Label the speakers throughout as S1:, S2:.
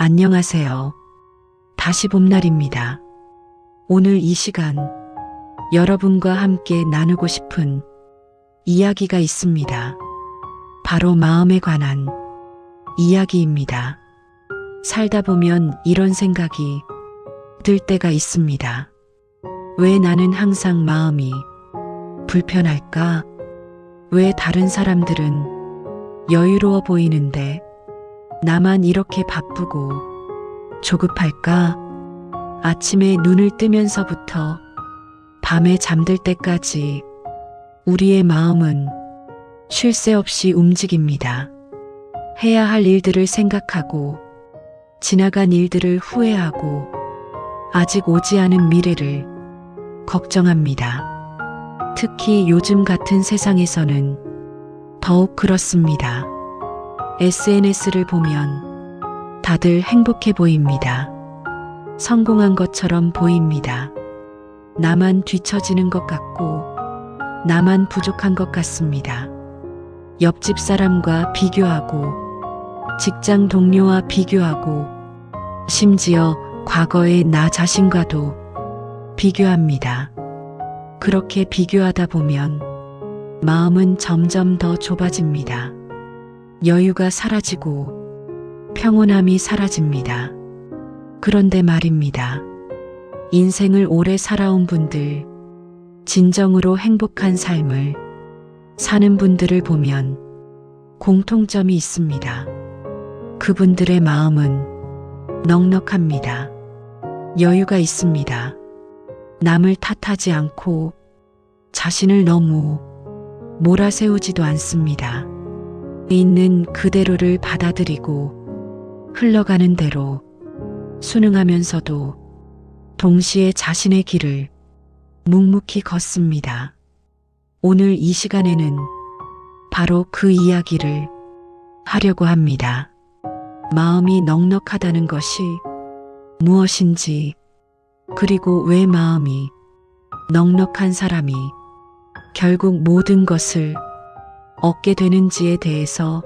S1: 안녕하세요. 다시 봄날입니다. 오늘 이 시간 여러분과 함께 나누고 싶은 이야기가 있습니다. 바로 마음에 관한 이야기입니다. 살다 보면 이런 생각이 들 때가 있습니다. 왜 나는 항상 마음이 불편할까? 왜 다른 사람들은 여유로워 보이는데 나만 이렇게 바쁘고 조급할까? 아침에 눈을 뜨면서부터 밤에 잠들 때까지 우리의 마음은 쉴 새 없이 움직입니다. 해야 할 일들을 생각하고 지나간 일들을 후회하고 아직 오지 않은 미래를 걱정합니다. 특히 요즘 같은 세상에서는 더욱 그렇습니다. SNS를 보면 다들 행복해 보입니다. 성공한 것처럼 보입니다. 나만 뒤처지는 것 같고 나만 부족한 것 같습니다. 옆집 사람과 비교하고 직장 동료와 비교하고 심지어 과거의 나 자신과도 비교합니다. 그렇게 비교하다 보면 마음은 점점 더 좁아집니다. 여유가 사라지고 평온함이 사라집니다. 그런데 말입니다. 인생을 오래 살아온 분들, 진정으로 행복한 삶을 사는 분들을 보면 공통점이 있습니다. 그분들의 마음은 넉넉합니다. 여유가 있습니다. 남을 탓하지 않고 자신을 너무 몰아세우지도 않습니다. 있는 그대로를 받아들이고 흘러가는 대로 순응하면서도 동시에 자신의 길을 묵묵히 걷습니다. 오늘 이 시간에는 바로 그 이야기를 하려고 합니다. 마음이 넉넉하다는 것이 무엇인지, 그리고 왜 마음이 넉넉한 사람이 결국 모든 것을 얻게 되는지에 대해서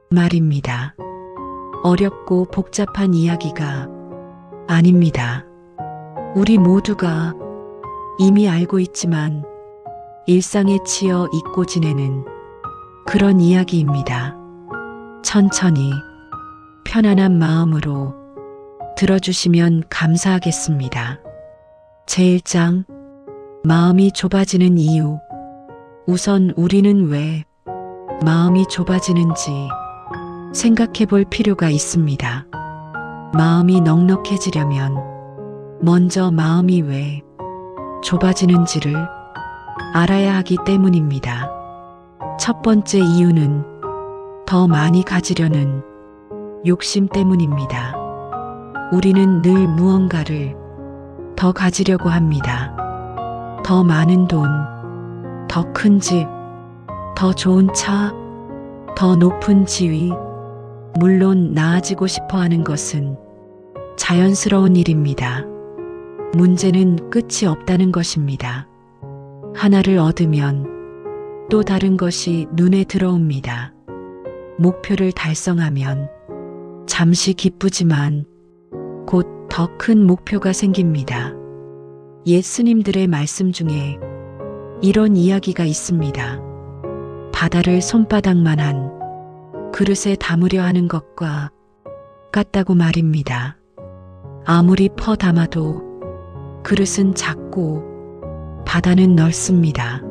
S1: 말입니다. 어렵고 복잡한 이야기가 아닙니다. 우리 모두가 이미 알고 있지만 일상에 치여 잊고 지내는 그런 이야기입니다. 천천히 편안한 마음으로 들어주시면 감사하겠습니다. 제1장, 마음이 좁아지는 이유. 우선 우리는 왜 마음이 좁아지는지 생각해 볼 필요가 있습니다. 마음이 넉넉해지려면 먼저 마음이 왜 좁아지는지를 알아야 하기 때문입니다. 첫 번째 이유는 더 많이 가지려는 욕심 때문입니다. 우리는 늘 무언가를 더 가지려고 합니다. 더 많은 돈, 더 큰 집, 더 좋은 차, 더 높은 지위. 물론 나아지고 싶어 하는 것은 자연스러운 일입니다. 문제는 끝이 없다는 것입니다. 하나를 얻으면 또 다른 것이 눈에 들어옵니다. 목표를 달성하면 잠시 기쁘지만 곧 더 큰 목표가 생깁니다. 옛 스님들의 말씀 중에 이런 이야기가 있습니다. 바다를 손바닥만한 그릇에 담으려 하는 것과 같다고 말입니다. 아무리 퍼 담아도 그릇은 작고 바다는 넓습니다.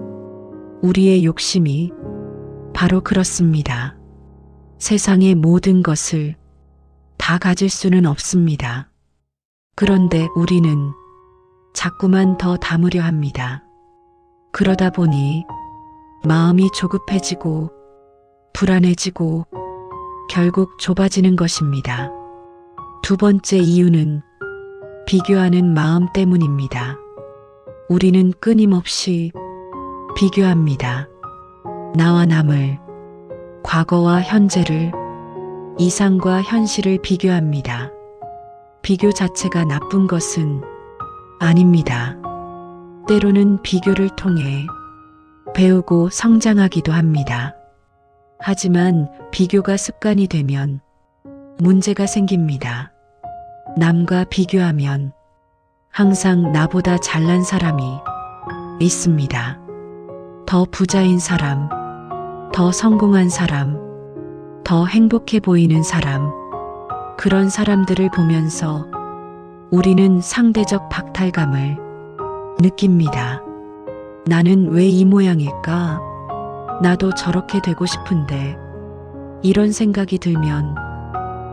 S1: 우리의 욕심이 바로 그렇습니다. 세상의 모든 것을 다 가질 수는 없습니다. 그런데 우리는 자꾸만 더 담으려 합니다. 그러다 보니 마음이 조급해지고 불안해지고 결국 좁아지는 것입니다. 두 번째 이유는 비교하는 마음 때문입니다. 우리는 끊임없이 비교합니다. 나와 남을, 과거와 현재를, 이상과 현실을 비교합니다. 비교 자체가 나쁜 것은 아닙니다. 때로는 비교를 통해 배우고 성장하기도 합니다. 하지만 비교가 습관이 되면 문제가 생깁니다. 남과 비교하면 항상 나보다 잘난 사람이 있습니다. 더 부자인 사람, 더 성공한 사람, 더 행복해 보이는 사람, 그런 사람들을 보면서 우리는 상대적 박탈감을 느낍니다. 나는 왜 이 모양일까? 나도 저렇게 되고 싶은데. 이런 생각이 들면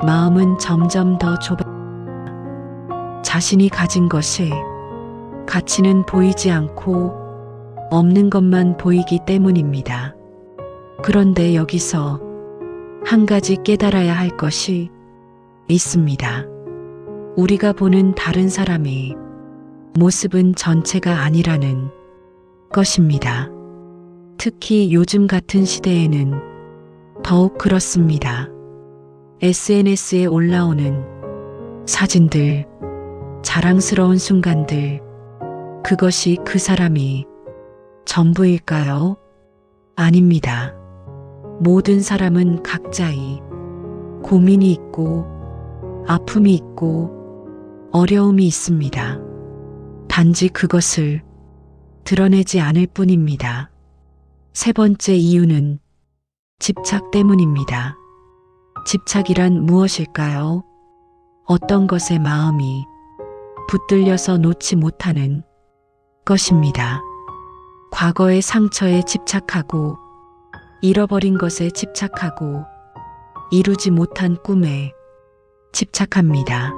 S1: 마음은 점점 더 좁아. 자신이 가진 것이 가치는 보이지 않고 없는 것만 보이기 때문입니다. 그런데 여기서 한 가지 깨달아야 할 것이 있습니다. 우리가 보는 다른 사람의 모습은 전체가 아니라는 것입니다. 특히 요즘 같은 시대에는 더욱 그렇습니다. SNS에 올라오는 사진들, 자랑스러운 순간들, 그것이 그 사람이 전부일까요? 아닙니다. 모든 사람은 각자의 고민이 있고 아픔이 있고 어려움이 있습니다. 단지 그것을 드러내지 않을 뿐입니다. 세 번째 이유는 집착 때문입니다. 집착이란 무엇일까요? 어떤 것에 마음이 붙들려서 놓지 못하는 것입니다. 과거의 상처에 집착하고 잃어버린 것에 집착하고 이루지 못한 꿈에 집착합니다.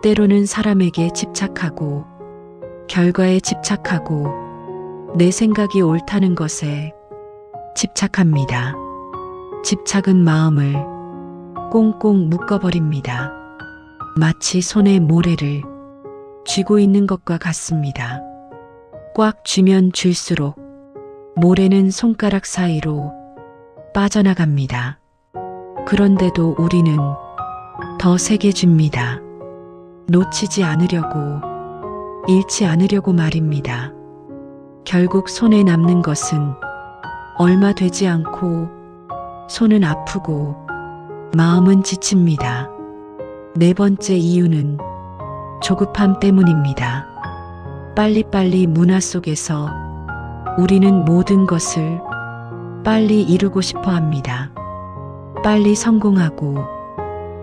S1: 때로는 사람에게 집착하고 결과에 집착하고 내 생각이 옳다는 것에 집착합니다. 집착은 마음을 꽁꽁 묶어버립니다. 마치 손에 모래를 쥐고 있는 것과 같습니다. 꽉 쥐면 쥘수록 모래는 손가락 사이로 빠져나갑니다. 그런데도 우리는 더 세게 줍니다. 놓치지 않으려고, 잃지 않으려고 말입니다. 결국 손에 남는 것은 얼마 되지 않고 손은 아프고 마음은 지칩니다. 네 번째 이유는 조급함 때문입니다. 빨리빨리 문화 속에서 우리는 모든 것을 빨리 이루고 싶어 합니다. 빨리 성공하고,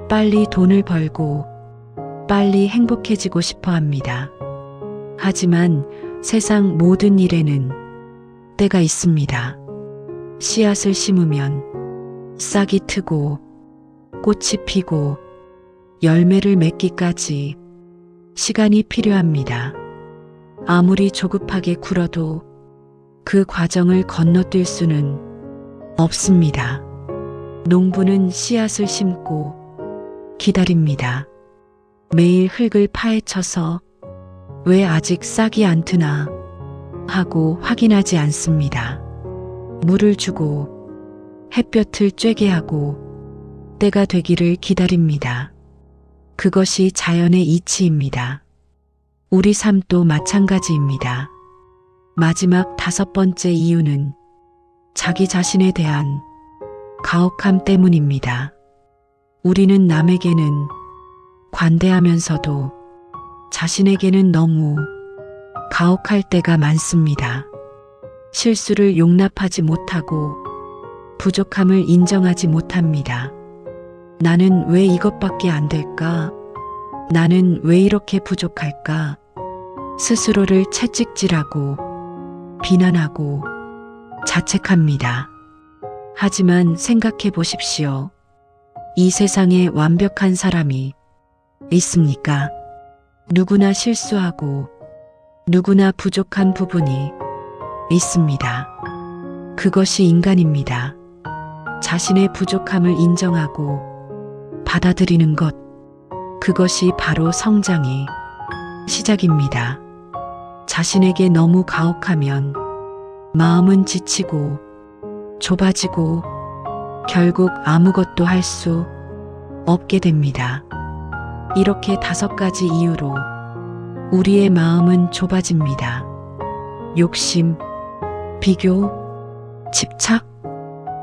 S1: 빨리 돈을 벌고, 빨리 행복해지고 싶어 합니다. 하지만 세상 모든 일에는 때가 있습니다. 씨앗을 심으면 싹이 트고 꽃이 피고 열매를 맺기까지 시간이 필요합니다. 아무리 조급하게 굴어도 그 과정을 건너뛸 수는 없습니다. 농부는 씨앗을 심고 기다립니다. 매일 흙을 파헤쳐서 왜 아직 싹이 안 트나 하고 확인하지 않습니다. 물을 주고 햇볕을 쬐게 하고 때가 되기를 기다립니다. 그것이 자연의 이치입니다. 우리 삶도 마찬가지입니다. 마지막 다섯 번째 이유는 자기 자신에 대한 가혹함 때문입니다. 우리는 남에게는 관대하면서도 자신에게는 너무 가혹할 때가 많습니다. 실수를 용납하지 못하고 부족함을 인정하지 못합니다. 나는 왜 이것밖에 안 될까? 나는 왜 이렇게 부족할까? 스스로를 채찍질하고 비난하고 자책합니다. 하지만 생각해 보십시오. 이 세상에 완벽한 사람이 있습니까? 누구나 실수하고 누구나 부족한 부분이 있습니다. 그것이 인간입니다. 자신의 부족함을 인정하고 받아들이는 것, 그것이 바로 성장의 시작입니다. 자신에게 너무 가혹하면 마음은 지치고 좁아지고 결국 아무것도 할 수 없게 됩니다. 이렇게 다섯 가지 이유로 우리의 마음은 좁아집니다. 욕심, 비교, 집착,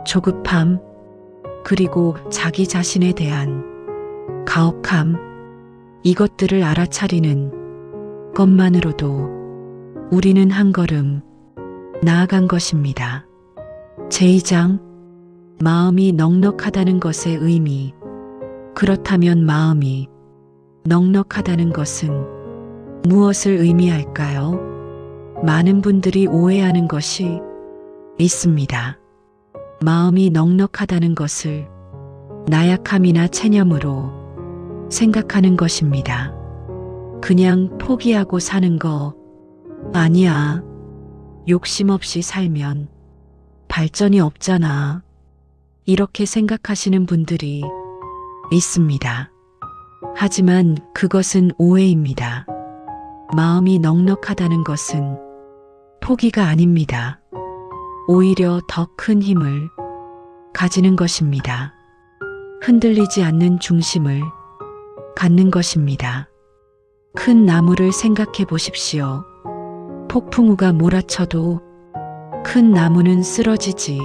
S1: 조급함, 그리고 자기 자신에 대한 가혹함, 이것들을 알아차리는 것만으로도 우리는 한 걸음 나아간 것입니다. 제2장, 마음이 넉넉하다는 것의 의미. 그렇다면 마음이 넉넉하다는 것은 무엇을 의미할까요? 많은 분들이 오해하는 것이 있습니다. 마음이 넉넉하다는 것을 나약함이나 체념으로 생각하는 것입니다. 그냥 포기하고 사는 거 아니야. 욕심 없이 살면 발전이 없잖아. 이렇게 생각하시는 분들이 있습니다. 하지만 그것은 오해입니다. 마음이 넉넉하다는 것은 포기가 아닙니다. 오히려 더 큰 힘을 가지는 것입니다. 흔들리지 않는 중심을 갖는 것입니다. 큰 나무를 생각해 보십시오. 폭풍우가 몰아쳐도 큰 나무는 쓰러지지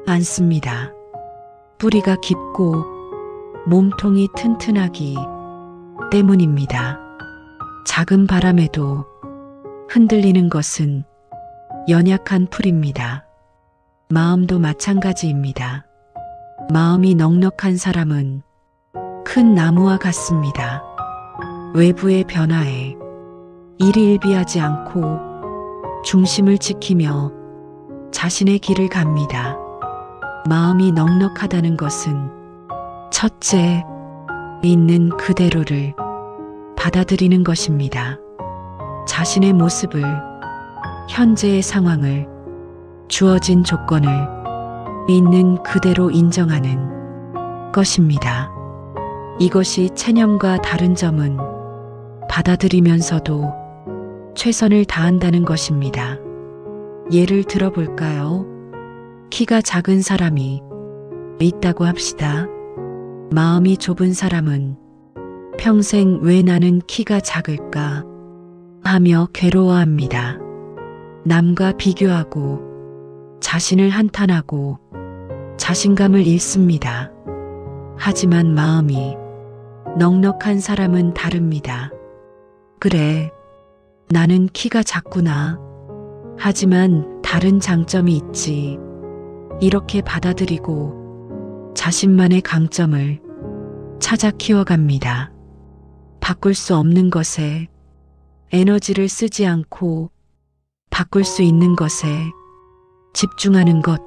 S1: 않습니다. 뿌리가 깊고 몸통이 튼튼하기 때문입니다. 작은 바람에도 흔들리는 것은 연약한 풀입니다. 마음도 마찬가지입니다. 마음이 넉넉한 사람은 큰 나무와 같습니다. 외부의 변화에 일희일비하지 않고 중심을 지키며 자신의 길을 갑니다. 마음이 넉넉하다는 것은 첫째, 있는 그대로를 받아들이는 것입니다. 자신의 모습을, 현재의 상황을, 주어진 조건을 있는 그대로 인정하는 것입니다. 이것이 체념과 다른 점은 받아들이면서도 최선을 다한다는 것입니다. 예를 들어볼까요? 키가 작은 사람이 있다고 합시다. 마음이 좁은 사람은 평생 왜 나는 키가 작을까 하며 괴로워합니다. 남과 비교하고 자신을 한탄하고 자신감을 잃습니다. 하지만 마음이 넉넉한 사람은 다릅니다. 그래, 나는 키가 작구나. 하지만 다른 장점이 있지. 이렇게 받아들이고 자신만의 강점을 찾아 키워갑니다. 바꿀 수 없는 것에 에너지를 쓰지 않고 바꿀 수 있는 것에 집중하는 것,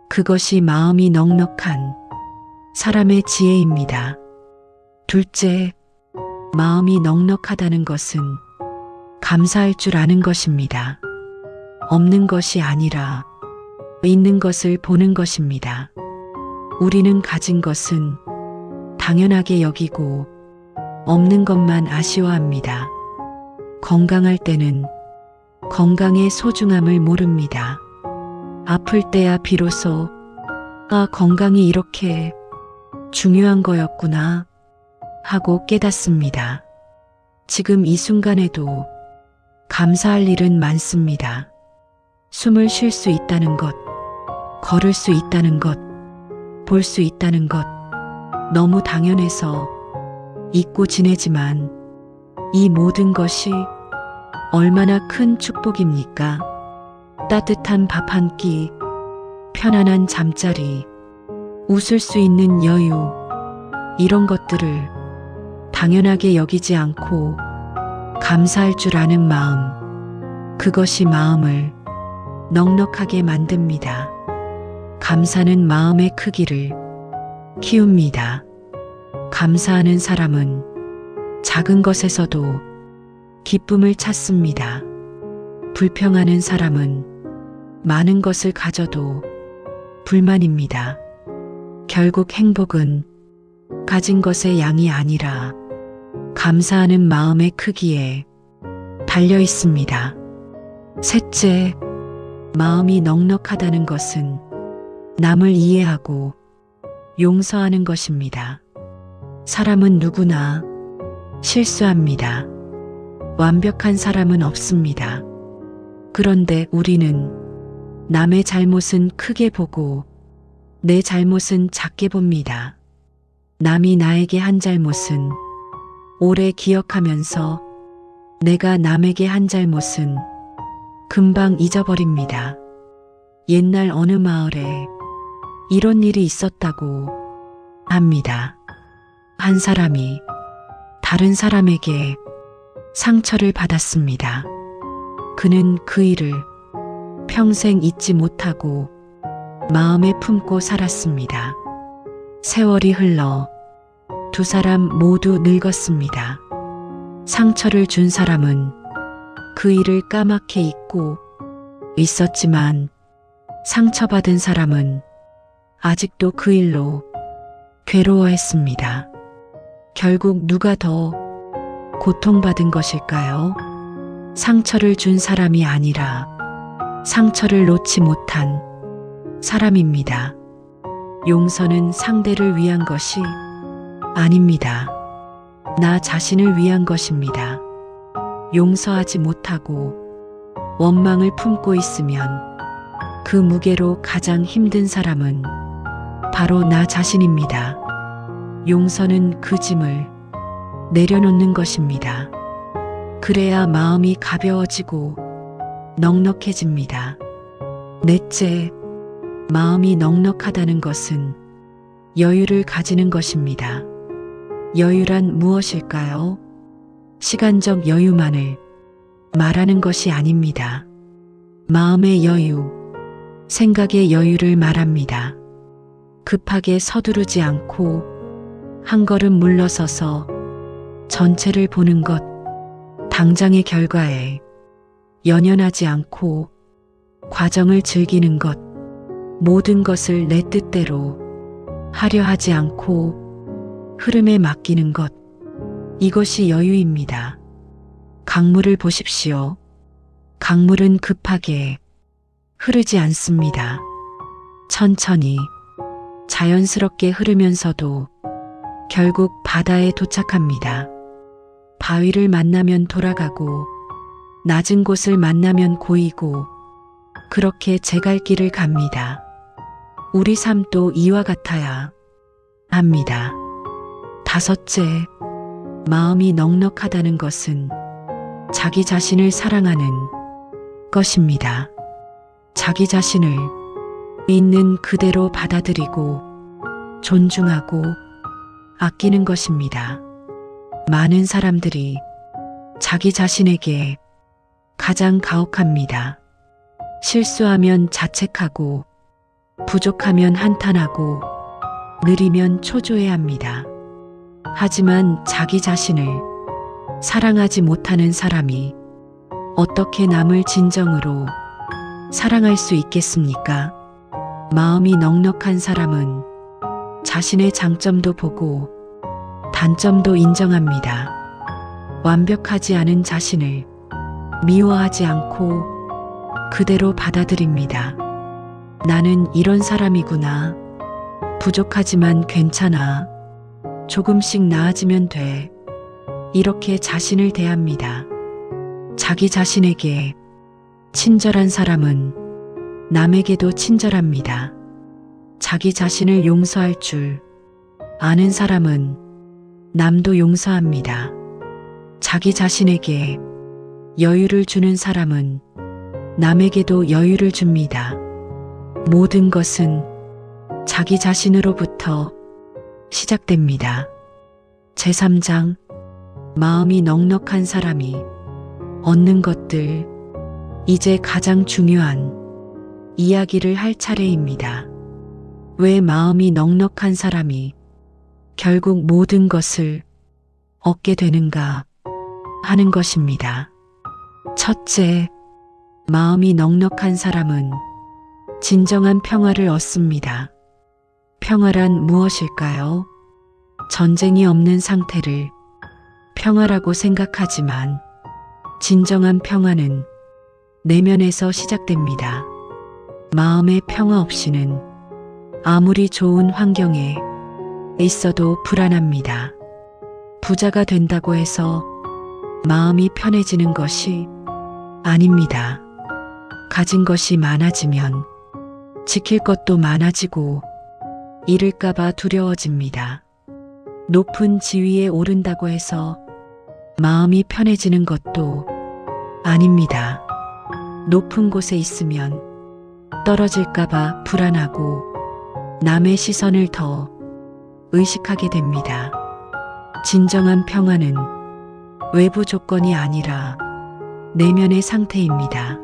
S1: 그것이 마음이 넉넉한 사람의 지혜입니다. 둘째, 마음이 넉넉하다는 것은 감사할 줄 아는 것입니다. 없는 것이 아니라 있는 것을 보는 것입니다. 우리는 가진 것은 당연하게 여기고 없는 것만 아쉬워합니다. 건강할 때는 건강의 소중함을 모릅니다. 아플 때야 비로소 건강이 이렇게 중요한 거였구나 하고 깨닫습니다. 지금 이 순간에도 감사할 일은 많습니다. 숨을 쉴 수 있다는 것, 걸을 수 있다는 것, 볼 수 있다는 것, 너무 당연해서 잊고 지내지만 이 모든 것이 얼마나 큰 축복입니까? 따뜻한 밥 한 끼, 편안한 잠자리, 웃을 수 있는 여유, 이런 것들을 당연하게 여기지 않고 감사할 줄 아는 마음, 그것이 마음을 넉넉하게 만듭니다. 감사는 마음의 크기를 키웁니다. 감사하는 사람은 작은 것에서도 기쁨을 찾습니다. 불평하는 사람은 많은 것을 가져도 불만입니다. 결국 행복은 가진 것의 양이 아니라 감사하는 마음의 크기에 달려 있습니다. 셋째, 마음이 넉넉하다는 것은 남을 이해하고 용서하는 것입니다. 사람은 누구나 실수합니다. 완벽한 사람은 없습니다. 그런데 우리는 남의 잘못은 크게 보고 내 잘못은 작게 봅니다. 남이 나에게 한 잘못은 오래 기억하면서 내가 남에게 한 잘못은 금방 잊어버립니다. 옛날 어느 마을에 이런 일이 있었다고 합니다. 한 사람이 다른 사람에게 상처를 받았습니다. 그는 그 일을 평생 잊지 못하고 마음에 품고 살았습니다. 세월이 흘러 두 사람 모두 늙었습니다. 상처를 준 사람은 그 일을 까맣게 잊고 있었지만 상처받은 사람은 아직도 그 일로 괴로워했습니다. 결국 누가 더 고통받은 것일까요? 상처를 준 사람이 아니라 상처를 놓지 못한 사람입니다. 용서는 상대를 위한 것이 아닙니다. 나 자신을 위한 것입니다. 용서하지 못하고 원망을 품고 있으면 그 무게로 가장 힘든 사람은 바로 나 자신입니다. 용서는 그 짐을 내려놓는 것입니다. 그래야 마음이 가벼워지고 넉넉해집니다. 넷째, 마음이 넉넉하다는 것은 여유를 가지는 것입니다. 여유란 무엇일까요? 시간적 여유만을 말하는 것이 아닙니다. 마음의 여유, 생각의 여유를 말합니다. 급하게 서두르지 않고 한 걸음 물러서서 전체를 보는 것, 당장의 결과에 연연하지 않고 과정을 즐기는 것, 모든 것을 내 뜻대로 하려 하지 않고 흐름에 맡기는 것, 이것이 여유입니다. 강물을 보십시오. 강물은 급하게 흐르지 않습니다. 천천히 자연스럽게 흐르면서도 결국 바다에 도착합니다. 바위를 만나면 돌아가고 낮은 곳을 만나면 고이고 그렇게 제 갈 길을 갑니다. 우리 삶도 이와 같아야 합니다. 다섯째, 마음이 넉넉하다는 것은 자기 자신을 사랑하는 것입니다. 자기 자신을 있는 그대로 받아들이고 존중하고 아끼는 것입니다. 많은 사람들이 자기 자신에게 가장 가혹합니다. 실수하면 자책하고 부족하면 한탄하고 느리면 초조해합니다. 하지만 자기 자신을 사랑하지 못하는 사람이 어떻게 남을 진정으로 사랑할 수 있겠습니까? 마음이 넉넉한 사람은 자신의 장점도 보고 단점도 인정합니다. 완벽하지 않은 자신을 미워하지 않고 그대로 받아들입니다. 나는 이런 사람이구나. 부족하지만 괜찮아. 조금씩 나아지면 돼. 이렇게 자신을 대합니다. 자기 자신에게 친절한 사람은 남에게도 친절합니다. 자기 자신을 용서할 줄 아는 사람은 남도 용서합니다. 자기 자신에게 여유를 주는 사람은 남에게도 여유를 줍니다. 모든 것은 자기 자신으로부터 시작됩니다. 제3장, 마음이 넉넉한 사람이 얻는 것들. 이제 가장 중요한 이야기를 할 차례입니다. 왜 마음이 넉넉한 사람이 결국 모든 것을 얻게 되는가 하는 것입니다. 첫째, 마음이 넉넉한 사람은 진정한 평화를 얻습니다. 평화란 무엇일까요? 전쟁이 없는 상태를 평화라고 생각하지만 진정한 평화는 내면에서 시작됩니다. 마음의 평화 없이는 아무리 좋은 환경에 있어도 불안합니다. 부자가 된다고 해서 마음이 편해지는 것이 아닙니다. 가진 것이 많아지면 지킬 것도 많아지고 잃을까봐 두려워집니다. 높은 지위에 오른다고 해서 마음이 편해지는 것도 아닙니다. 높은 곳에 있으면 떨어질까봐 불안하고 남의 시선을 더 의식하게 됩니다. 진정한 평화는 외부 조건이 아니라 내면의 상태입니다.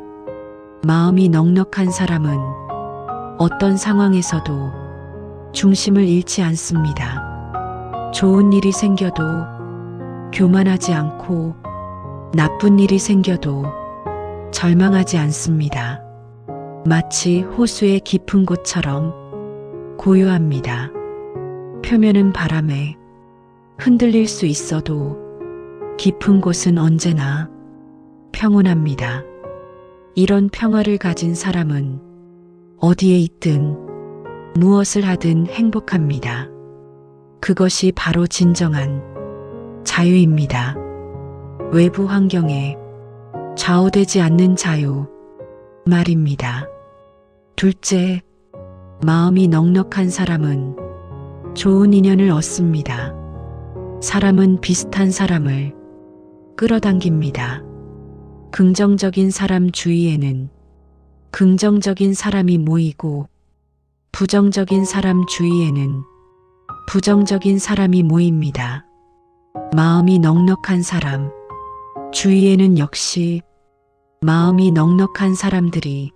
S1: 마음이 넉넉한 사람은 어떤 상황에서도 중심을 잃지 않습니다. 좋은 일이 생겨도 교만하지 않고 나쁜 일이 생겨도 절망하지 않습니다. 마치 호수의 깊은 곳처럼 고요합니다. 표면은 바람에 흔들릴 수 있어도 깊은 곳은 언제나 평온합니다. 이런 평화를 가진 사람은 어디에 있든 무엇을 하든 행복합니다. 그것이 바로 진정한 자유입니다. 외부 환경에 좌우되지 않는 자유 말입니다. 둘째, 마음이 넉넉한 사람은 좋은 인연을 얻습니다. 사람은 비슷한 사람을 끌어당깁니다. 긍정적인 사람 주위에는 긍정적인 사람이 모이고 부정적인 사람 주위에는 부정적인 사람이 모입니다. 마음이 넉넉한 사람 주위에는 역시 마음이 넉넉한 사람들이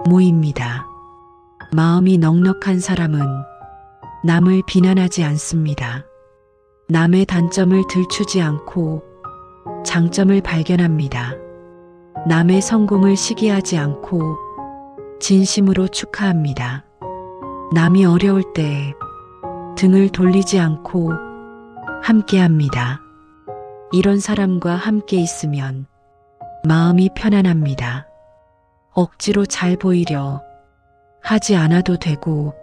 S1: 모입니다. 마음이 넉넉한 사람은 남을 비난하지 않습니다. 남의 단점을 들추지 않고 장점을 발견합니다. 남의 성공을 시기하지 않고 진심으로 축하합니다. 남이 어려울 때 등을 돌리지 않고 함께합니다. 이런 사람과 함께 있으면 마음이 편안합니다. 억지로 잘 보이려 하지 않아도 되고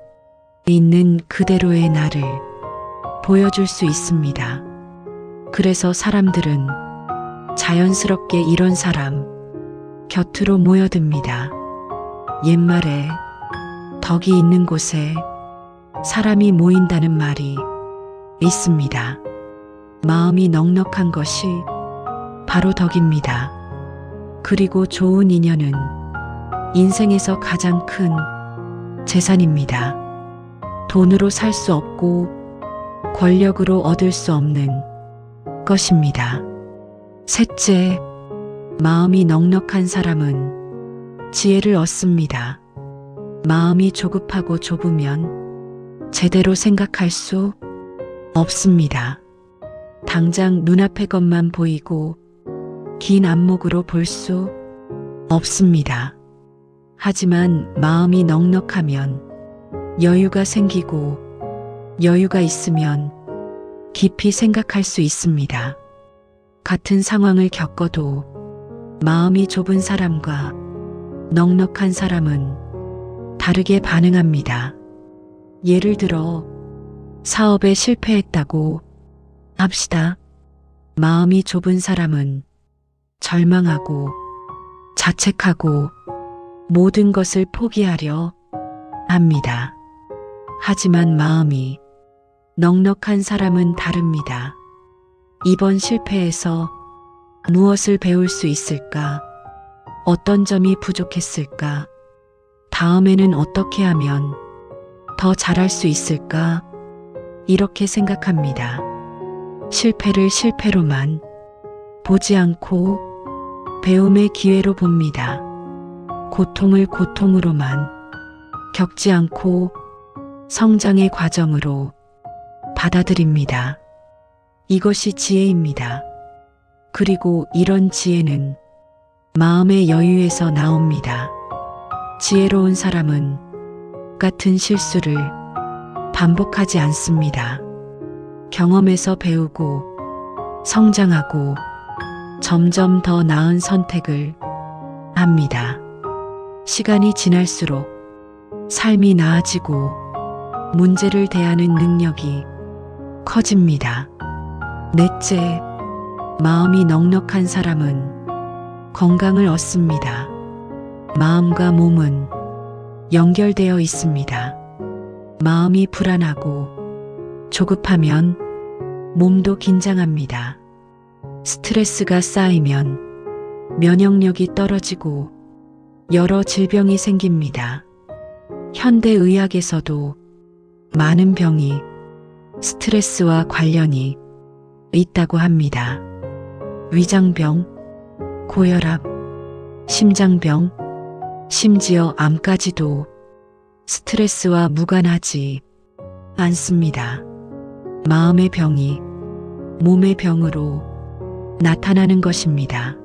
S1: 있는 그대로의 나를 보여줄 수 있습니다. 그래서 사람들은 자연스럽게 이런 사람 곁으로 모여듭니다. 옛말에 덕이 있는 곳에 사람이 모인다는 말이 있습니다. 마음이 넉넉한 것이 바로 덕입니다. 그리고 좋은 인연은 인생에서 가장 큰 재산입니다. 돈으로 살 수 없고 권력으로 얻을 수 없는 것입니다. 셋째, 마음이 넉넉한 사람은 지혜를 얻습니다. 마음이 조급하고 좁으면 제대로 생각할 수 없습니다. 당장 눈앞의 것만 보이고 긴 안목으로 볼 수 없습니다. 하지만 마음이 넉넉하면 여유가 생기고 여유가 있으면 깊이 생각할 수 있습니다. 같은 상황을 겪어도 마음이 좁은 사람과 넉넉한 사람은 다르게 반응합니다. 예를 들어 사업에 실패했다고 합시다. 마음이 좁은 사람은 절망하고 자책하고 모든 것을 포기하려 합니다. 하지만 마음이 넉넉한 사람은 다릅니다. 이번 실패에서 무엇을 배울 수 있을까? 어떤 점이 부족했을까? 다음에는 어떻게 하면 더 잘할 수 있을까? 이렇게 생각합니다. 실패를 실패로만 보지 않고 배움의 기회로 봅니다. 고통을 고통으로만 겪지 않고 성장의 과정으로 받아들입니다. 이것이 지혜입니다. 그리고 이런 지혜는 마음의 여유에서 나옵니다. 지혜로운 사람은 같은 실수를 반복하지 않습니다. 경험에서 배우고 성장하고 점점 더 나은 선택을 합니다. 시간이 지날수록 삶이 나아지고 문제를 대하는 능력이 커집니다. 넷째, 마음이 넉넉한 사람은 건강을 얻습니다. 마음과 몸은 연결되어 있습니다. 마음이 불안하고 조급하면 몸도 긴장합니다. 스트레스가 쌓이면 면역력이 떨어지고 여러 질병이 생깁니다. 현대의학에서도 많은 병이 스트레스와 관련이 있다고 합니다. 위장병, 고혈압, 심장병, 심지어 암까지도 스트레스와 무관하지 않습니다. 마음의 병이 몸의 병으로 나타나는 것입니다.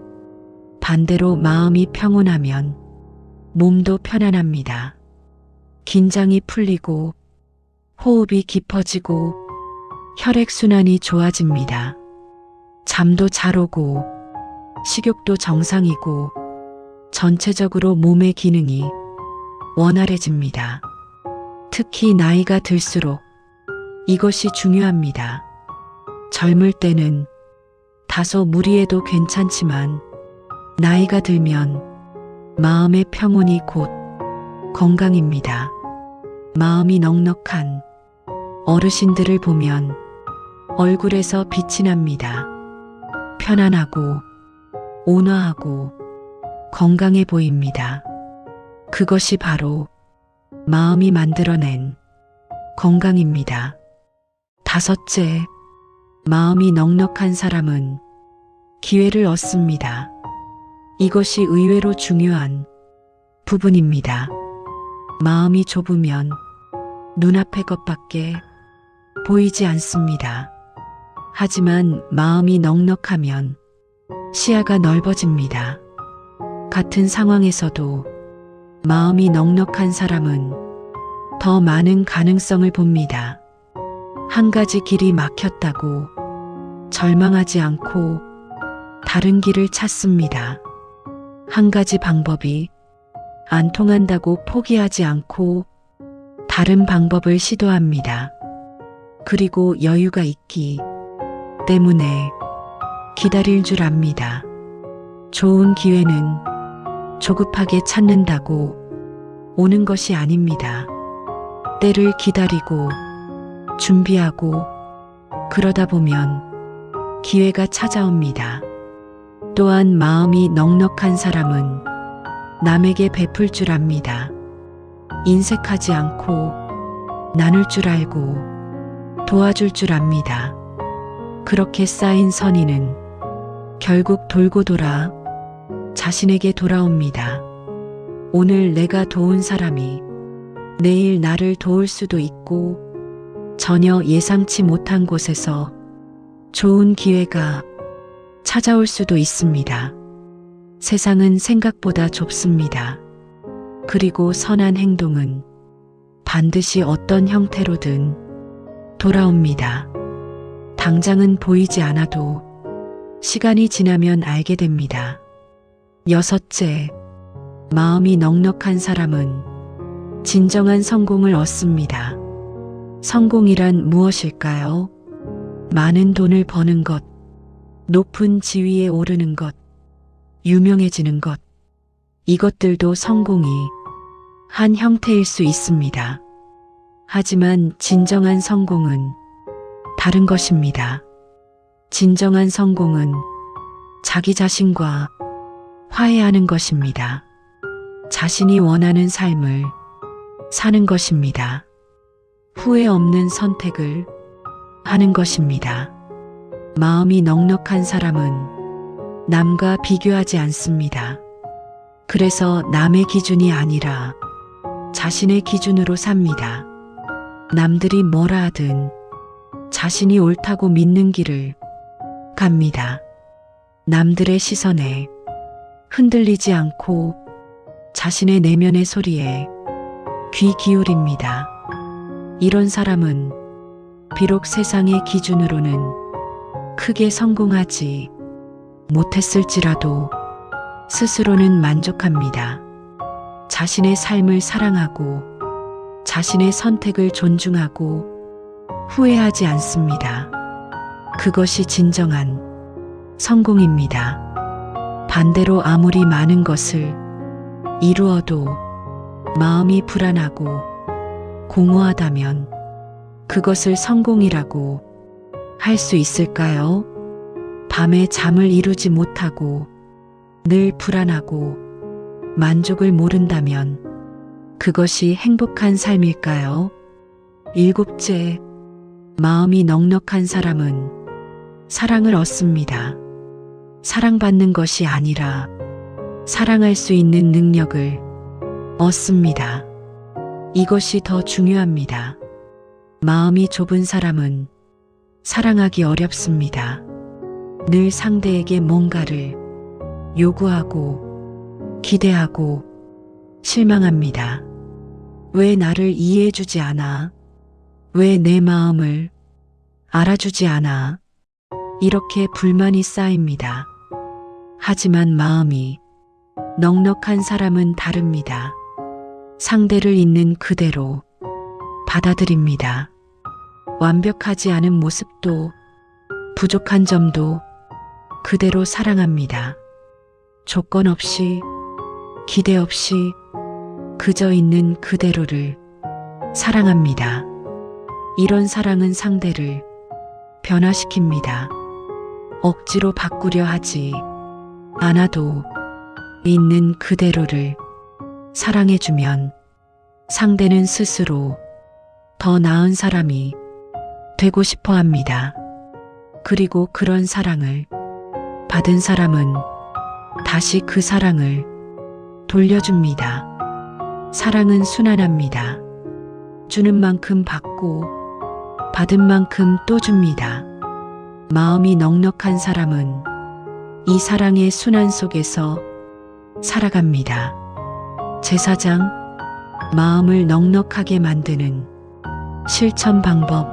S1: 반대로 마음이 평온하면 몸도 편안합니다. 긴장이 풀리고 호흡이 깊어지고 혈액순환이 좋아집니다. 잠도 잘 오고 식욕도 정상이고 전체적으로 몸의 기능이 원활해집니다. 특히 나이가 들수록 이것이 중요합니다. 젊을 때는 다소 무리해도 괜찮지만 나이가 들면 마음의 평온이 곧 건강입니다. 마음이 넉넉한 어르신들을 보면 얼굴에서 빛이 납니다. 편안하고 온화하고 건강해 보입니다. 그것이 바로 마음이 만들어낸 건강입니다. 다섯째, 마음이 넉넉한 사람은 기회를 얻습니다. 이것이 의외로 중요한 부분입니다. 마음이 좁으면 눈앞의 것밖에 보이지 않습니다. 하지만 마음이 넉넉하면 시야가 넓어집니다. 같은 상황에서도 마음이 넉넉한 사람은 더 많은 가능성을 봅니다. 한 가지 길이 막혔다고 절망하지 않고 다른 길을 찾습니다. 한 가지 방법이 안 통한다고 포기하지 않고 다른 방법을 시도합니다. 그리고 여유가 있기 때문에 기다릴 줄 압니다. 좋은 기회는 조급하게 찾는다고 오는 것이 아닙니다. 때를 기다리고 준비하고 그러다 보면 기회가 찾아옵니다. 또한 마음이 넉넉한 사람은 남에게 베풀 줄 압니다. 인색하지 않고 나눌 줄 알고 도와줄 줄 압니다. 그렇게 쌓인 선의는 결국 돌고 돌아 자신에게 돌아옵니다. 오늘 내가 도운 사람이 내일 나를 도울 수도 있고 전혀 예상치 못한 곳에서 좋은 기회가 찾아올 수도 있습니다. 세상은 생각보다 좁습니다. 그리고 선한 행동은 반드시 어떤 형태로든 돌아옵니다. 당장은 보이지 않아도 시간이 지나면 알게 됩니다. 여섯째, 마음이 넉넉한 사람은 진정한 성공을 얻습니다. 성공이란 무엇일까요? 많은 돈을 버는 것, 높은 지위에 오르는 것, 유명해지는 것, 이것들도 성공이 한 형태일 수 있습니다. 하지만 진정한 성공은 다른 것입니다. 진정한 성공은 자기 자신과 화해하는 것입니다. 자신이 원하는 삶을 사는 것입니다. 후회 없는 선택을 하는 것입니다. 마음이 넉넉한 사람은 남과 비교하지 않습니다. 그래서 남의 기준이 아니라 자신의 기준으로 삽니다. 남들이 뭐라 하든 자신이 옳다고 믿는 길을 갑니다. 남들의 시선에 흔들리지 않고 자신의 내면의 소리에 귀 기울입니다. 이런 사람은 비록 세상의 기준으로는 크게 성공하지 못했을지라도 스스로는 만족합니다. 자신의 삶을 사랑하고 자신의 선택을 존중하고 후회하지 않습니다. 그것이 진정한 성공입니다. 반대로 아무리 많은 것을 이루어도 마음이 불안하고 공허하다면 그것을 성공이라고 할 수 있을까요? 밤에 잠을 이루지 못하고 늘 불안하고 만족을 모른다면 그것이 행복한 삶일까요? 7째, 마음이 넉넉한 사람은 사랑을 얻습니다. 사랑받는 것이 아니라 사랑할 수 있는 능력을 얻습니다. 이것이 더 중요합니다. 마음이 좁은 사람은 사랑하기 어렵습니다. 늘 상대에게 뭔가를 요구하고 기대하고 실망합니다. 왜 나를 이해해주지 않아? 왜 내 마음을 알아주지 않아? 이렇게 불만이 쌓입니다. 하지만 마음이 넉넉한 사람은 다릅니다. 상대를 있는 그대로 받아들입니다. 완벽하지 않은 모습도 부족한 점도 그대로 사랑합니다. 조건 없이, 기대 없이 그저 있는 그대로를 사랑합니다. 이런 사랑은 상대를 변화시킵니다. 억지로 바꾸려 하지 않아도 있는 그대로를 사랑해주면 상대는 스스로 더 나은 사람이 되고 싶어 합니다. 그리고 그런 사랑을 받은 사람은 다시 그 사랑을 돌려줍니다. 사랑은 순환합니다. 주는 만큼 받고 받은 만큼 또 줍니다. 마음이 넉넉한 사람은 이 사랑의 순환 속에서 살아갑니다. 제사장, 마음을 넉넉하게 만드는 실천 방법.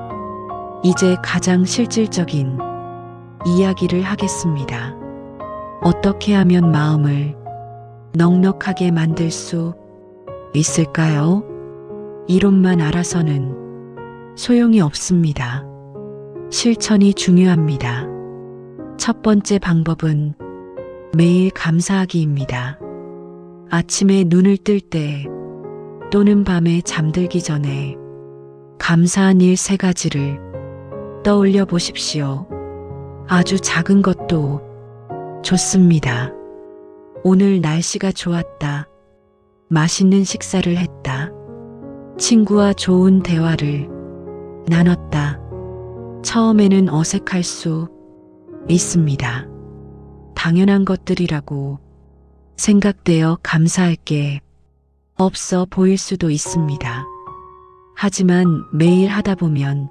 S1: 이제 가장 실질적인 이야기를 하겠습니다. 어떻게 하면 마음을 넉넉하게 만들 수 있을까요? 이론만 알아서는 소용이 없습니다. 실천이 중요합니다. 첫 번째 방법은 매일 감사하기입니다. 아침에 눈을 뜰 때 또는 밤에 잠들기 전에 감사한 일 3가지를 떠올려 보십시오. 아주 작은 것도 좋습니다. 오늘 날씨가 좋았다. 맛있는 식사를 했다. 친구와 좋은 대화를 나눴다. 처음에는 어색할 수 있습니다. 당연한 것들이라고 생각되어 감사할 게 없어 보일 수도 있습니다. 하지만 매일 하다 보면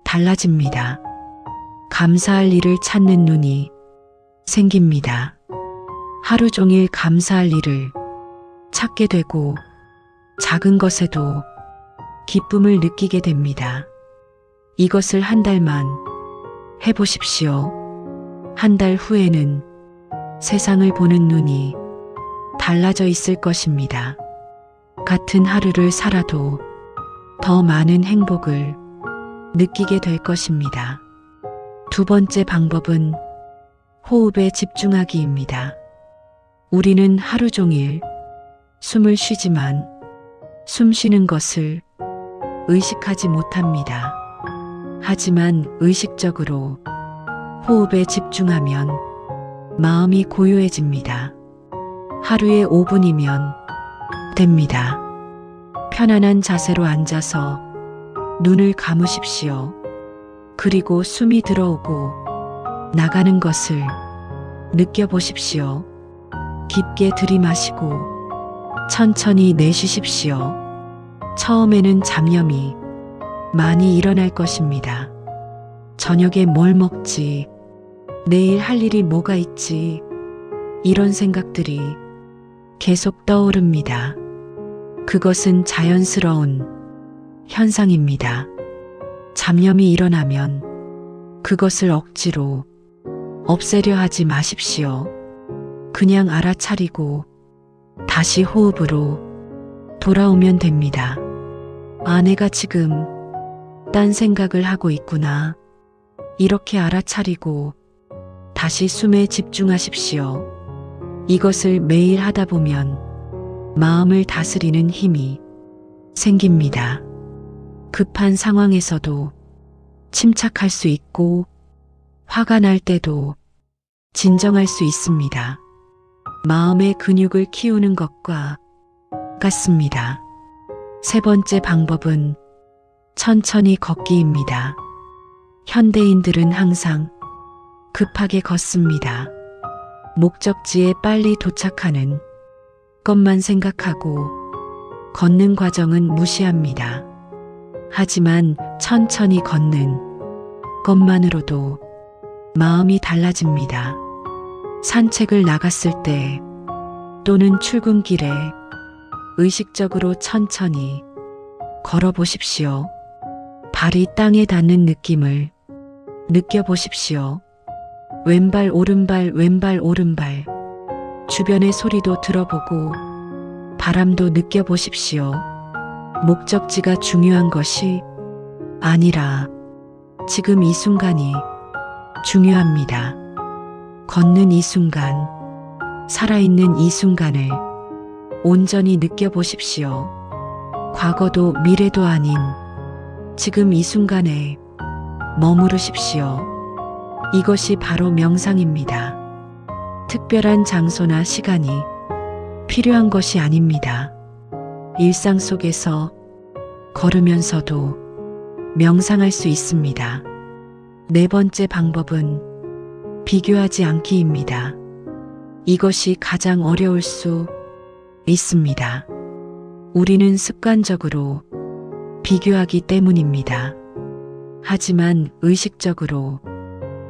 S1: 달라집니다. 감사할 일을 찾는 눈이 생깁니다. 하루 종일 감사할 일을 찾게 되고 작은 것에도 기쁨을 느끼게 됩니다. 이것을 한 달만 해보십시오. 한 달 후에는 세상을 보는 눈이 달라져 있을 것입니다. 같은 하루를 살아도 더 많은 행복을 느끼게 될 것입니다. 두 번째 방법은 호흡에 집중하기입니다. 우리는 하루 종일 숨을 쉬지만 숨 쉬는 것을 의식하지 못합니다. 하지만 의식적으로 호흡에 집중하면 마음이 고요해집니다. 하루에 5분이면 됩니다. 편안한 자세로 앉아서 눈을 감으십시오. 그리고 숨이 들어오고 나가는 것을 느껴보십시오. 깊게 들이마시고 천천히 내쉬십시오. 처음에는 잡념이 많이 일어날 것입니다. 저녁에 뭘 먹지? 내일 할 일이 뭐가 있지? 이런 생각들이 계속 떠오릅니다. 그것은 자연스러운 현상입니다. 잡념이 일어나면 그것을 억지로 없애려 하지 마십시오. 그냥 알아차리고 다시 호흡으로 돌아오면 됩니다. 아, 내가 지금 딴 생각을 하고 있구나. 이렇게 알아차리고 다시 숨에 집중하십시오. 이것을 매일 하다 보면 마음을 다스리는 힘이 생깁니다. 급한 상황에서도 침착할 수 있고 화가 날 때도 진정할 수 있습니다. 마음의 근육을 키우는 것과 같습니다. 세 번째 방법은 천천히 걷기입니다. 현대인들은 항상 급하게 걷습니다. 목적지에 빨리 도착하는 것만 생각하고 걷는 과정은 무시합니다. 하지만 천천히 걷는 것만으로도 마음이 달라집니다. 산책을 나갔을 때 또는 출근길에 의식적으로 천천히 걸어보십시오. 발이 땅에 닿는 느낌을 느껴보십시오. 왼발 오른발 왼발 오른발 주변의 소리도 들어보고 바람도 느껴보십시오. 목적지가 중요한 것이 아니라 지금 이 순간이 중요합니다. 걷는 이 순간, 살아있는 이 순간을 온전히 느껴보십시오. 과거도 미래도 아닌 지금 이 순간에 머무르십시오. 이것이 바로 명상입니다. 특별한 장소나 시간이 필요한 것이 아닙니다. 일상 속에서 걸으면서도 명상할 수 있습니다. 네 번째 방법은 비교하지 않기입니다. 이것이 가장 어려울 수 있습니다. 우리는 습관적으로 비교하기 때문입니다. 하지만 의식적으로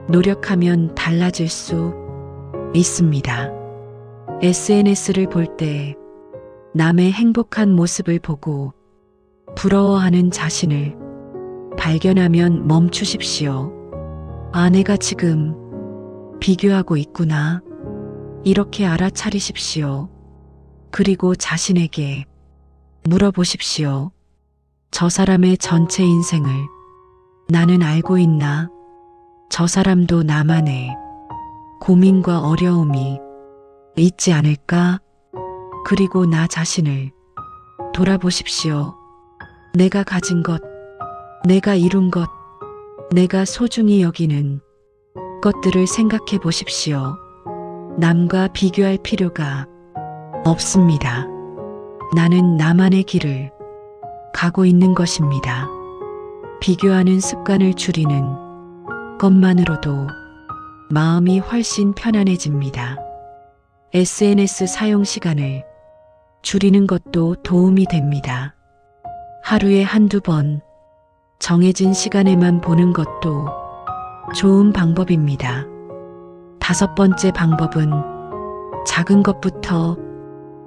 S1: 노력하면 달라질 수 있습니다. SNS를 볼 때 남의 행복한 모습을 보고 부러워하는 자신을 발견하면 멈추십시오. 아, 내가 지금 비교하고 있구나. 이렇게 알아차리십시오. 그리고 자신에게 물어보십시오. 저 사람의 전체 인생을 나는 알고 있나? 저 사람도 나만의 고민과 어려움이 있지 않을까? 그리고 나 자신을 돌아보십시오. 내가 가진 것, 내가 이룬 것, 내가 소중히 여기는 것들을 생각해 보십시오. 남과 비교할 필요가 없습니다. 나는 나만의 길을 가고 있는 것입니다. 비교하는 습관을 줄이는 것만으로도 마음이 훨씬 편안해집니다. SNS 사용 시간을 줄이는 것도 도움이 됩니다. 하루에 한두 번 정해진 시간에만 보는 것도 좋은 방법입니다. 다섯 번째 방법은 작은 것부터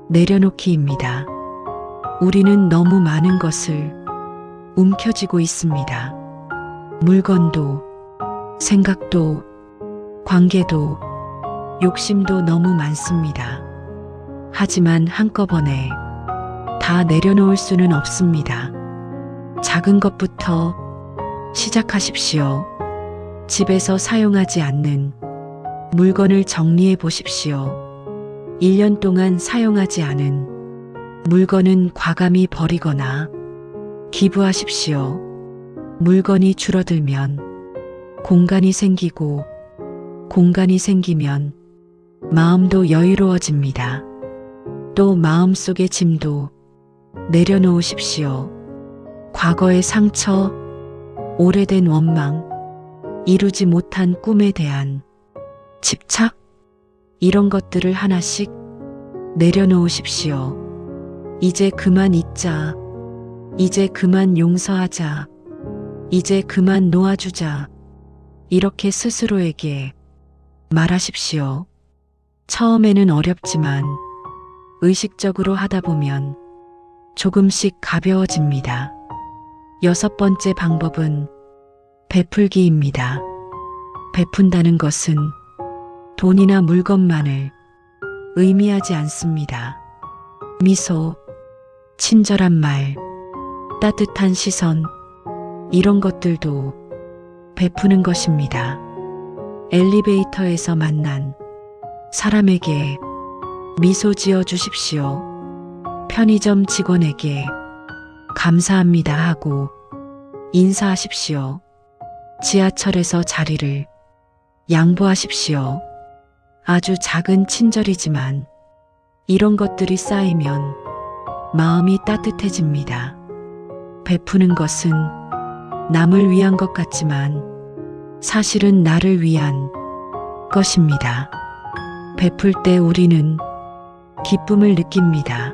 S1: 내려놓기입니다. 우리는 너무 많은 것을 움켜쥐고 있습니다. 물건도, 생각도, 관계도, 욕심도 너무 많습니다. 하지만 한꺼번에 다 내려놓을 수는 없습니다. 작은 것부터 시작하십시오. 집에서 사용하지 않는 물건을 정리해 보십시오. 1년 동안 사용하지 않은 물건은 과감히 버리거나 기부하십시오. 물건이 줄어들면 공간이 생기고, 공간이 생기면 마음도 여유로워집니다. 또 마음속의 짐도 내려놓으십시오. 과거의 상처, 오래된 원망, 이루지 못한 꿈에 대한 집착, 이런 것들을 하나씩 내려놓으십시오. 이제 그만 잊자. 이제 그만 용서하자. 이제 그만 놓아주자. 이렇게 스스로에게 말하십시오. 처음에는 어렵지만 의식적으로 하다 보면 조금씩 가벼워집니다. 여섯 번째 방법은 베풀기입니다. 베푼다는 것은 돈이나 물건만을 의미하지 않습니다. 미소, 친절한 말, 따뜻한 시선, 이런 것들도 베푸는 것입니다. 엘리베이터에서 만난 사람에게 미소 지어 주십시오. 편의점 직원에게 감사합니다 하고 인사하십시오. 지하철에서 자리를 양보하십시오. 아주 작은 친절이지만 이런 것들이 쌓이면 마음이 따뜻해집니다. 베푸는 것은 남을 위한 것 같지만 사실은 나를 위한 것입니다. 베풀 때 우리는 기쁨을 느낍니다.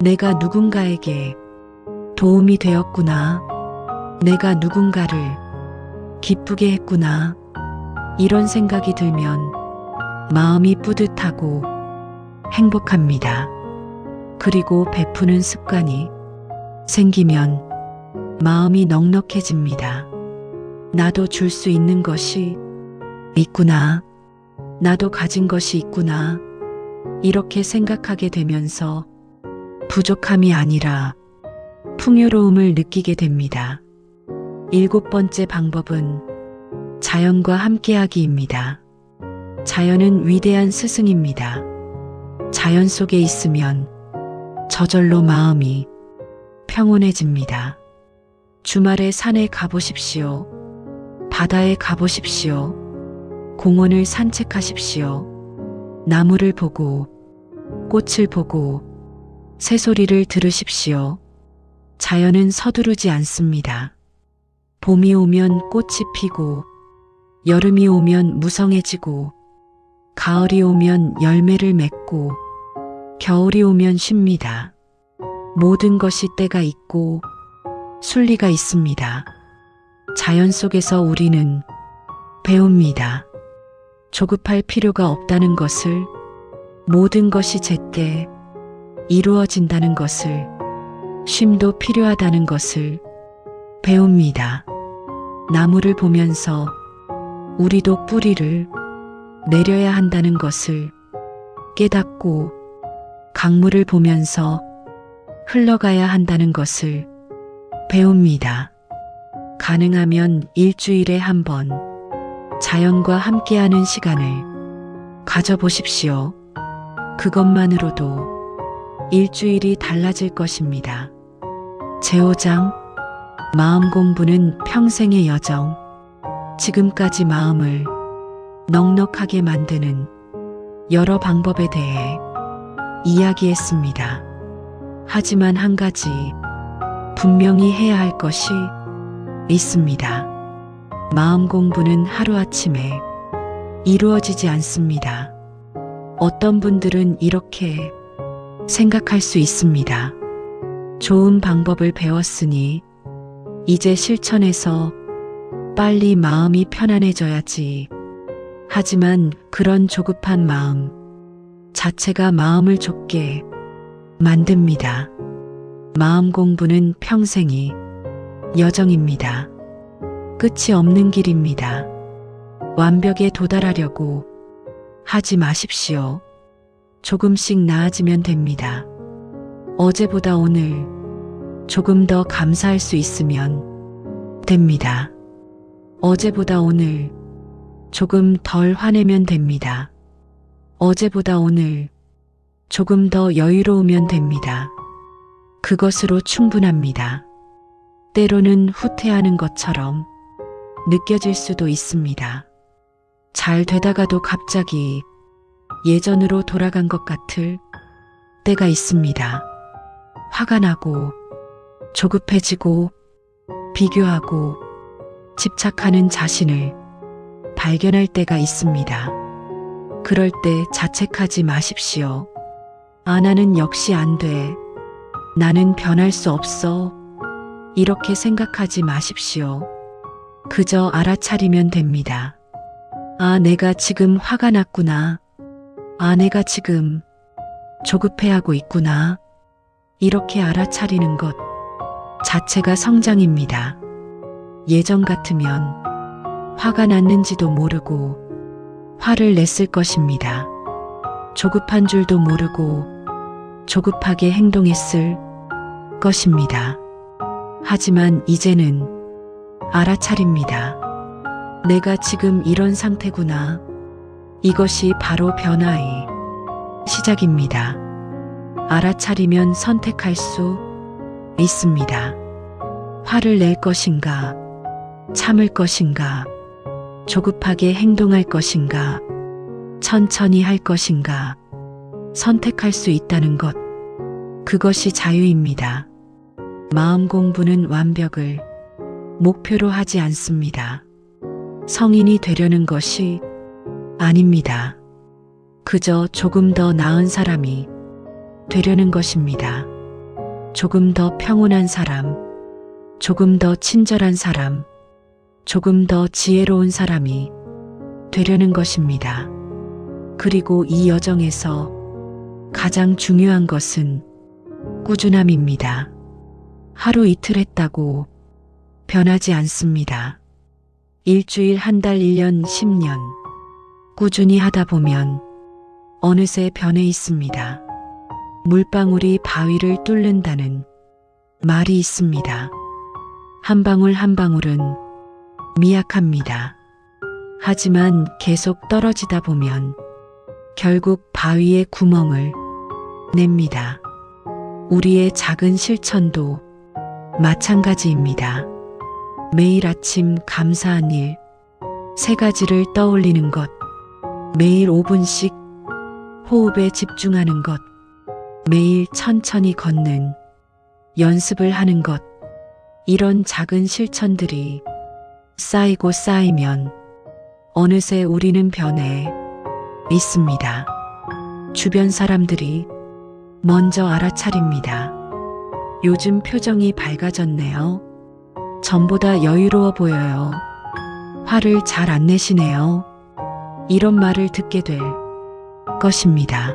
S1: 내가 누군가에게 도움이 되었구나. 내가 누군가를 기쁘게 했구나. 이런 생각이 들면 마음이 뿌듯하고 행복합니다. 그리고 베푸는 습관이 생기면 마음이 넉넉해집니다. 나도 줄 수 있는 것이 있구나. 나도 가진 것이 있구나. 이렇게 생각하게 되면서 부족함이 아니라 풍요로움을 느끼게 됩니다. 7번째 방법은 자연과 함께하기입니다. 자연은 위대한 스승입니다. 자연 속에 있으면 저절로 마음이 평온해집니다. 주말에 산에 가보십시오. 바다에 가보십시오. 공원을 산책하십시오. 나무를 보고 꽃을 보고 새소리를 들으십시오. 자연은 서두르지 않습니다. 봄이 오면 꽃이 피고 여름이 오면 무성해지고 가을이 오면 열매를 맺고 겨울이 오면 쉽니다. 모든 것이 때가 있고 순리가 있습니다. 자연 속에서 우리는 배웁니다. 조급할 필요가 없다는 것을, 모든 것이 제때 이루어진다는 것을, 쉼도 필요하다는 것을 배웁니다. 나무를 보면서 우리도 뿌리를 내려야 한다는 것을 깨닫고 강물을 보면서 흘러가야 한다는 것을 배웁니다. 가능하면 일주일에 한 번 자연과 함께하는 시간을 가져보십시오. 그것만으로도 일주일이 달라질 것입니다. 제5장 마음 공부는 평생의 여정. 지금까지 마음을 넉넉하게 만드는 여러 방법에 대해 이야기했습니다. 하지만 한 가지 분명히 해야 할 것이 있습니다. 마음 공부는 하루아침에 이루어지지 않습니다. 어떤 분들은 이렇게 생각할 수 있습니다. 좋은 방법을 배웠으니 이제 실천해서 빨리 마음이 편안해져야지. 하지만 그런 조급한 마음 자체가 마음을 좁게 만듭니다. 마음 공부는 평생이 여정입니다. 끝이 없는 길입니다. 완벽에 도달하려고 하지 마십시오. 조금씩 나아지면 됩니다. 어제보다 오늘 조금 더 감사할 수 있으면 됩니다. 어제보다 오늘 조금 덜 화내면 됩니다. 어제보다 오늘 조금 더 여유로우면 됩니다. 그것으로 충분합니다. 때로는 후퇴하는 것처럼 느껴질 수도 있습니다. 잘 되다가도 갑자기 예전으로 돌아간 것 같을 때가 있습니다. 화가 나고 조급해지고 비교하고 집착하는 자신을 발견할 때가 있습니다. 그럴 때 자책하지 마십시오. 아, 나는 역시 안 돼. 나는 변할 수 없어. 이렇게 생각하지 마십시오. 그저 알아차리면 됩니다. 아, 내가 지금 화가 났구나. 아, 내가 지금 조급해하고 있구나. 이렇게 알아차리는 것 자체가 성장입니다. 예전 같으면 화가 났는지도 모르고 화를 냈을 것입니다. 조급한 줄도 모르고 조급하게 행동했을 것입니다. 하지만 이제는 알아차립니다. 내가 지금 이런 상태구나. 이것이 바로 변화의 시작입니다. 알아차리면 선택할 수 있습니다. 화를 낼 것인가? 참을 것인가? 조급하게 행동할 것인가? 천천히 할 것인가? 선택할 수 있다는 것. 그것이 자유입니다. 마음 공부는 완벽을 목표로 하지 않습니다. 성인이 되려는 것이 아닙니다. 그저 조금 더 나은 사람이 되려는 것입니다. 조금 더 평온한 사람, 조금 더 친절한 사람, 조금 더 지혜로운 사람이 되려는 것입니다. 그리고 이 여정에서 가장 중요한 것은 꾸준함입니다. 하루 이틀 했다고 변하지 않습니다. 일주일, 한 달, 1년, 10년 꾸준히 하다 보면 어느새 변해 있습니다. 물방울이 바위를 뚫는다는 말이 있습니다. 한 방울 한 방울은 미약합니다. 하지만 계속 떨어지다 보면 결국 바위에 구멍을 냅니다. 우리의 작은 실천도 마찬가지입니다. 매일 아침 감사한 일 3가지를 떠올리는 것, 매일 5분씩 호흡에 집중하는 것, 매일 천천히 걷는 연습을 하는 것, 이런 작은 실천들이 쌓이고 쌓이면 어느새 우리는 변해 있습니다. 주변 사람들이 먼저 알아차립니다. 요즘 표정이 밝아졌네요. 전보다 여유로워 보여요. 화를 잘 안 내시네요. 이런 말을 듣게 될 것입니다.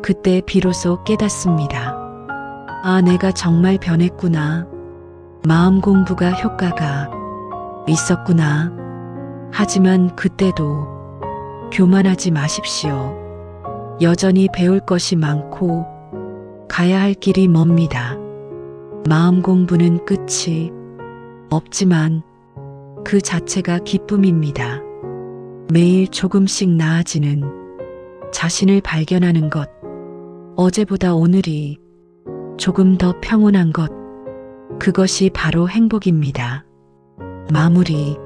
S1: 그때 비로소 깨닫습니다. 아, 내가 정말 변했구나. 마음 공부가 효과가 있었구나. 하지만 그때도 교만하지 마십시오. 여전히 배울 것이 많고 가야 할 길이 멉니다. 마음 공부는 끝이 없지만 그 자체가 기쁨입니다. 매일 조금씩 나아지는 자신을 발견하는 것, 어제보다 오늘이 조금 더 평온한 것, 그것이 바로 행복입니다. 마무리.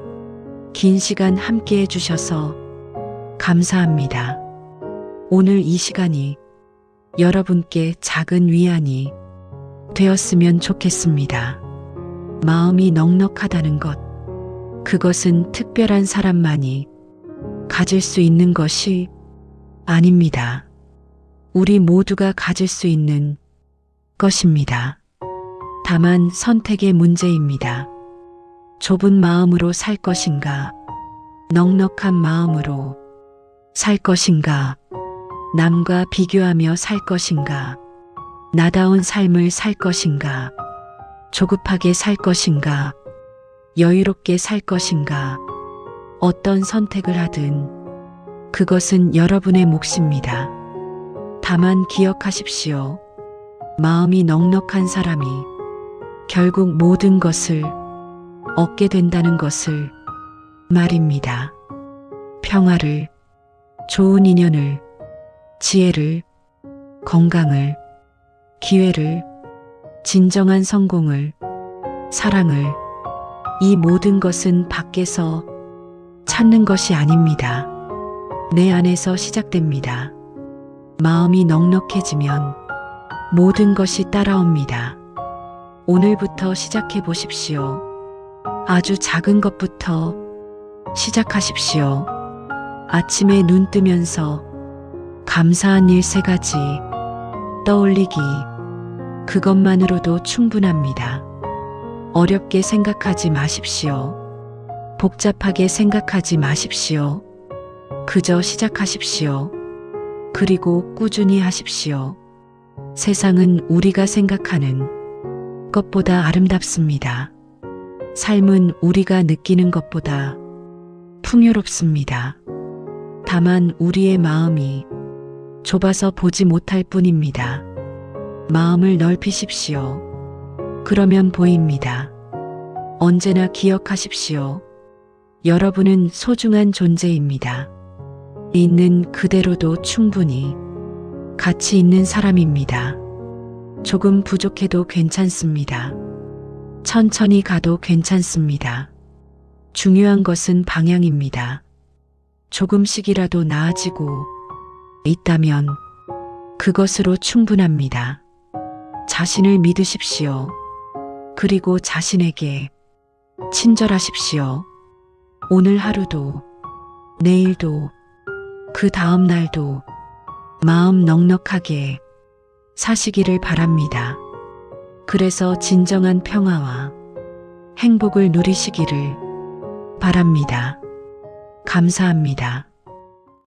S1: 긴 시간 함께 해주셔서 감사합니다. 오늘 이 시간이 여러분께 작은 위안이 되었으면 좋겠습니다. 마음이 넉넉하다는 것, 그것은 특별한 사람만이 가질 수 있는 것이 아닙니다. 우리 모두가 가질 수 있는 것입니다. 다만 선택의 문제입니다. 좁은 마음으로 살 것인가, 넉넉한 마음으로 살 것인가, 남과 비교하며 살 것인가, 나다운 삶을 살 것인가, 조급하게 살 것인가, 여유롭게 살 것인가, 어떤 선택을 하든 그것은 여러분의 몫입니다. 다만 기억하십시오. 마음이 넉넉한 사람이 결국 모든 것을 얻게 된다는 것을 말입니다. 평화를, 좋은 인연을, 지혜를, 건강을, 기회를, 진정한 성공을, 사랑을, 이 모든 것은 밖에서 찾는 것이 아닙니다. 내 안에서 시작됩니다. 마음이 넉넉해지면 모든 것이 따라옵니다. 오늘부터 시작해 보십시오. 아주 작은 것부터 시작하십시오. 아침에 눈 뜨면서 감사한 일 3가지 떠올리기, 그것만으로도 충분합니다. 어렵게 생각하지 마십시오. 복잡하게 생각하지 마십시오. 그저 시작하십시오. 그리고 꾸준히 하십시오. 세상은 우리가 생각하는 것보다 아름답습니다. 삶은 우리가 느끼는 것보다 풍요롭습니다. 다만 우리의 마음이 좁아서 보지 못할 뿐입니다. 마음을 넓히십시오. 그러면 보입니다. 언제나 기억하십시오. 여러분은 소중한 존재입니다. 있는 그대로도 충분히 가치 있는 사람입니다. 조금 부족해도 괜찮습니다. 천천히 가도 괜찮습니다. 중요한 것은 방향입니다. 조금씩이라도 나아지고 있다면 그것으로 충분합니다. 자신을 믿으십시오. 그리고 자신에게 친절하십시오. 오늘 하루도, 내일도, 그 다음 날도 마음 넉넉하게 사시기를 바랍니다. 그래서 진정한 평화와 행복을 누리시기를 바랍니다. 감사합니다.